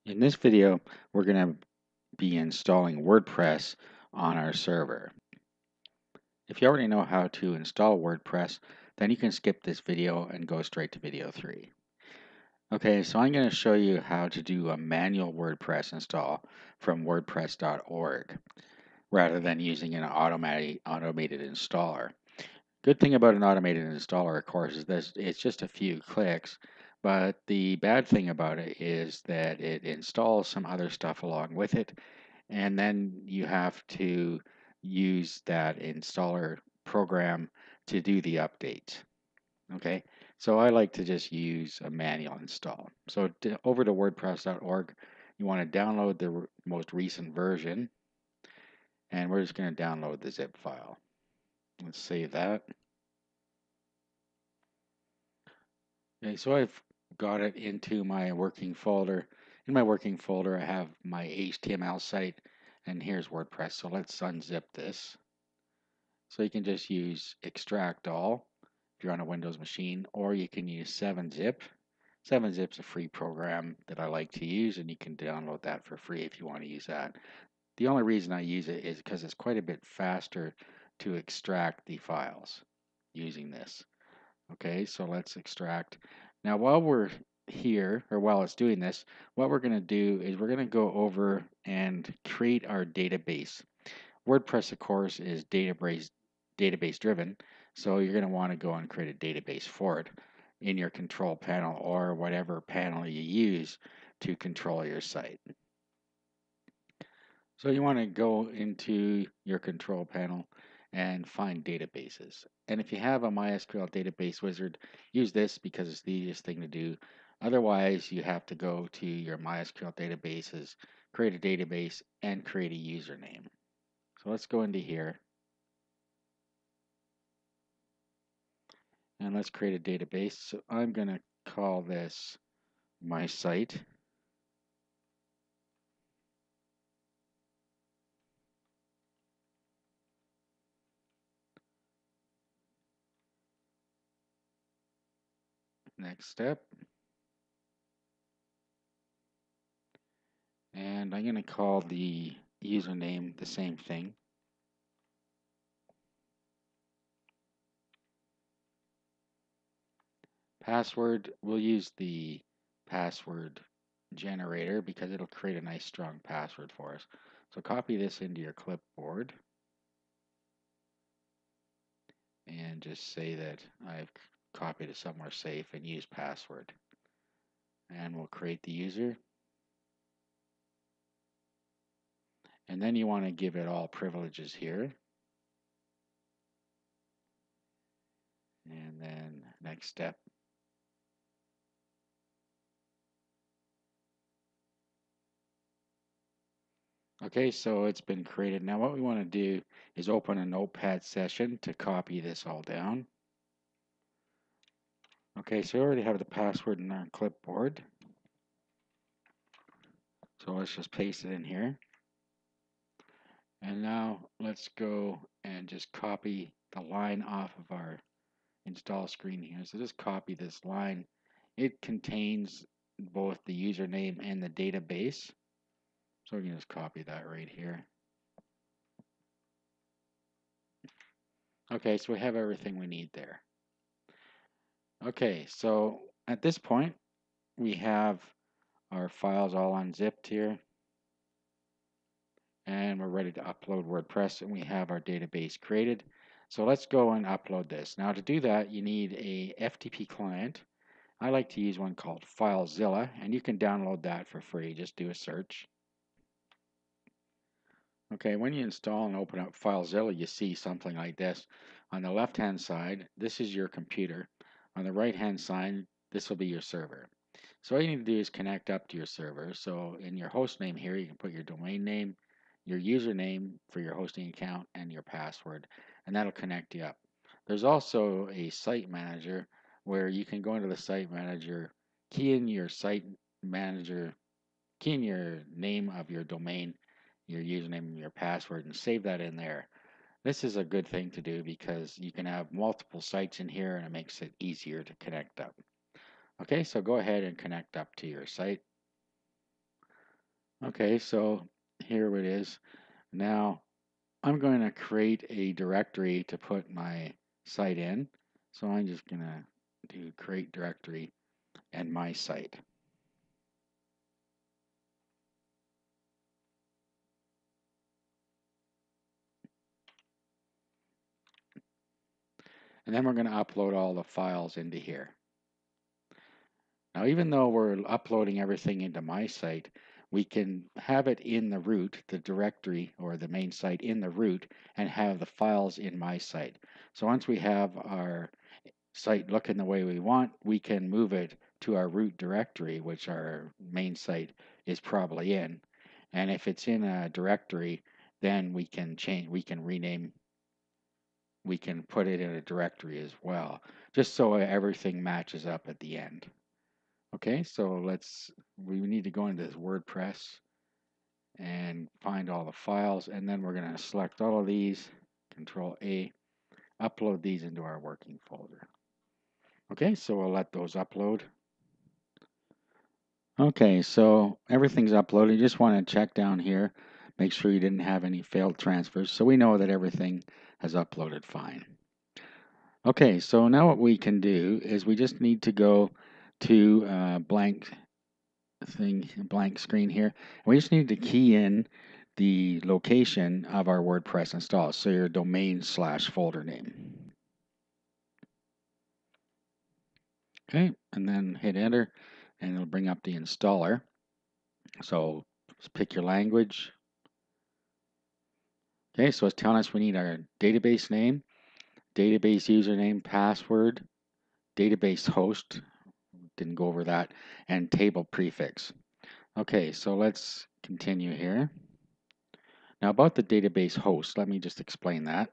In this video, we're going to be installing WordPress on our server. If you already know how to install WordPress, then you can skip this video and go straight to video 3. Okay, so I'm going to show you how to do a manual WordPress install from wordpress.org rather than using an automated installer. Good thing about an automated installer, of course, is that it's just a few clicks, but the bad thing about it is that it installs some other stuff along with it, and then you have to use that installer program to do the updates. Okay, so I like to just use a manual install. So over to wordpress.org, you want to download the most recent version, and we're just going to download the zip file. Let's save that. Okay, so I've got it into my working folder. In my working folder, I have my HTML site, and here's WordPress. So let's unzip this. So you can just use extract all if you're on a Windows machine, or you can use 7-zip. 7-zip's a free program that I like to use, and you can download that for free if you want to use that. The only reason I use it is because it's quite a bit faster to extract the files using this. Okay, so let's extract. Now, while we're here, or while it's doing this, what we're going to do is we're going to go over and create our database. WordPress, of course, is database driven, so you're going to want to go and create a database for it in your control panel or whatever panel you use to control your site. So you want to go into your control panel and find databases. And if you have a MySQL database wizard, use this because it's the easiest thing to do. Otherwise, you have to go to your MySQL databases, create a database, and create a username. So let's go into here. And let's create a database. So I'm going to call this my site. Next step. And I'm going to call the username the same thing. Password, we'll use the password generator because it'll create a nice strong password for us. So copy this into your clipboard and just say that I've copied it somewhere safe and use password. And we'll create the user. And then you want to give it all privileges here. And then next step. Okay, so it's been created. Now what we want to do is open a notepad session to copy this all down. Okay, so we already have the password in our clipboard. So let's just paste it in here. And now let's go and just copy the line off of our install screen here. So just copy this line. It contains both the username and the database. So we can just copy that right here. Okay, so we have everything we need there. Okay, so at this point, we have our files all unzipped here. And we're ready to upload WordPress, and we have our database created. So let's go and upload this. Now to do that, you need a FTP client. I like to use one called FileZilla, and you can download that for free. Just do a search. Okay, when you install and open up FileZilla, you see something like this. On the left-hand side, this is your computer. On the right-hand side, this will be your server. So all you need to do is connect up to your server. So in your host name here, you can put your domain name, your username for your hosting account, and your password, and that'll connect you up. There's also a site manager where you can go into the site manager, key in your site manager, key in your name of your domain, your username, and your password, and save that in there. This is a good thing to do because you can have multiple sites in here and it makes it easier to connect up. Okay, so go ahead and connect up to your site. Okay, so here it is. Now I'm going to create a directory to put my site in. So I'm just going to do create directory and my site. And then we're going to upload all the files into here. Now, even though we're uploading everything into my site, we can have it in the root, the directory or the main site in the root, and have the files in my site. So once we have our site looking the way we want, we can move it to our root directory, which our main site is probably in. And if it's in a directory, then we can change, we can rename, we can put it in a directory as well, just so everything matches up at the end. Okay, so we need to go into this WordPress and find all the files, and then we're going to select all of these, Control A, upload these into our working folder. Okay, so we'll let those upload. Okay, so everything's uploaded. You just want to check down here, make sure you didn't have any failed transfers, so we know that everything has uploaded fine. Okay, so now what we can do is we just need to go to blank screen here. We just need to key in the location of our WordPress install, so your domain/folder name. Okay, and then hit enter, and it'll bring up the installer. So pick your language. Okay, so it's telling us we need our database name, database username, password, database host, didn't go over that, and table prefix. Okay, so let's continue here. Now about the database host, let me just explain that.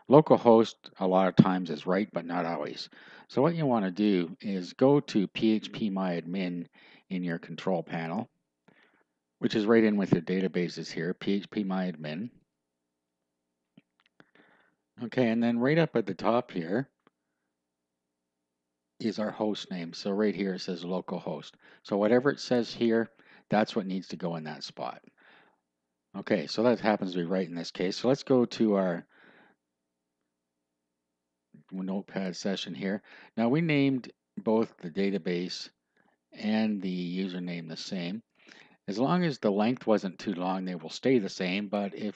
Localhost a lot of times is right, but not always. So what you want to do is go to phpMyAdmin in your control panel, which is right in with your databases here, phpMyAdmin. Okay, and then right up at the top here is our host name. So right here it says localhost. So whatever it says here, that's what needs to go in that spot. Okay, so that happens to be right in this case. So let's go to our notepad session here. Now we named both the database and the username the same. As long as the length wasn't too long, they will stay the same, but if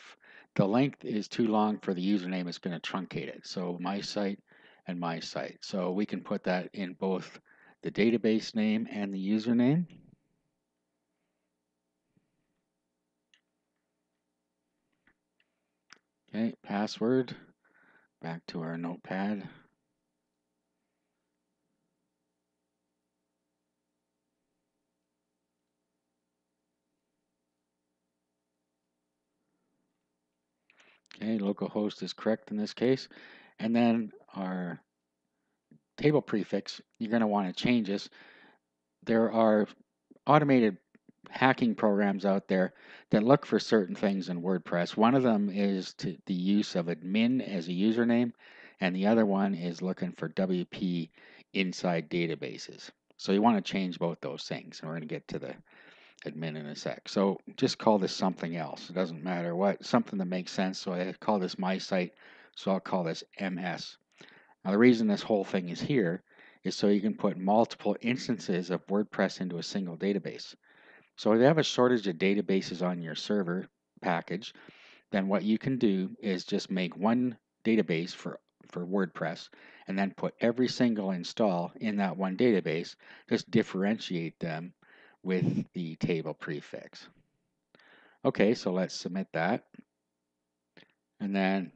the length is too long for the username, it's going to truncate it. So my site and my site. So we can put that in both the database name and the username. Okay, password, back to our notepad. Okay, localhost is correct in this case. And then our table prefix, you're going to want to change this. There are automated hacking programs out there that look for certain things in WordPress. One of them is the use of admin as a username, and the other one is looking for WP inside databases. So you want to change both those things, and we're going to get to the admin in a sec. So just call this something else. It doesn't matter what, something that makes sense. So I call this my site, so I'll call this MS. Now the reason this whole thing is here is so you can put multiple instances of WordPress into a single database. So if you have a shortage of databases on your server package, then what you can do is just make one database for WordPress and then put every single install in that one database, just differentiate them with the table prefix. Okay, so let's submit that. And then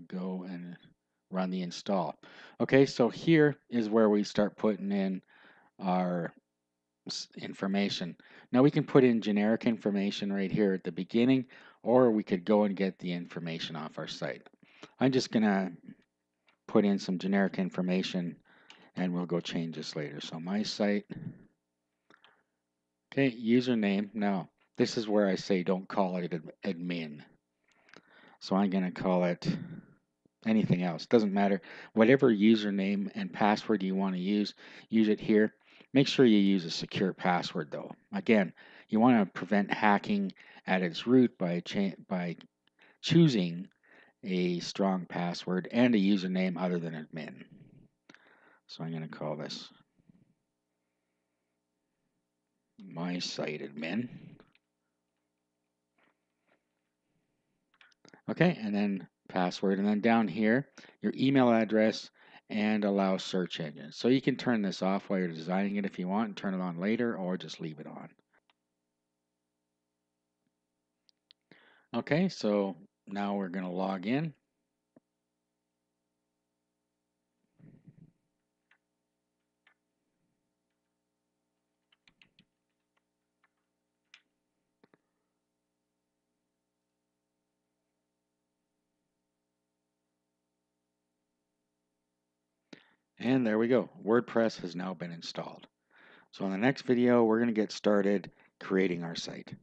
go and run the install. Okay, so here is where we start putting in our information. Now we can put in generic information right here at the beginning, or we could go and get the information off our site. I'm just gonna put in some generic information and we'll go change this later. So my site, okay, username. Now this is where I say don't call it admin. So I'm gonna call it anything else. Doesn't matter. Whatever username and password you want to use it here. Make sure you use a secure password though. Again, You want to prevent hacking at its root by choosing a strong password and a username other than admin. So I'm going to call this my site admin. Okay, and then password, and then down here, your email address and allow search engines. So you can turn this off while you're designing it if you want and turn it on later, or just leave it on. Okay, so now we're going to log in. And there we go. WordPress has now been installed. So in the next video, we're going to get started creating our site.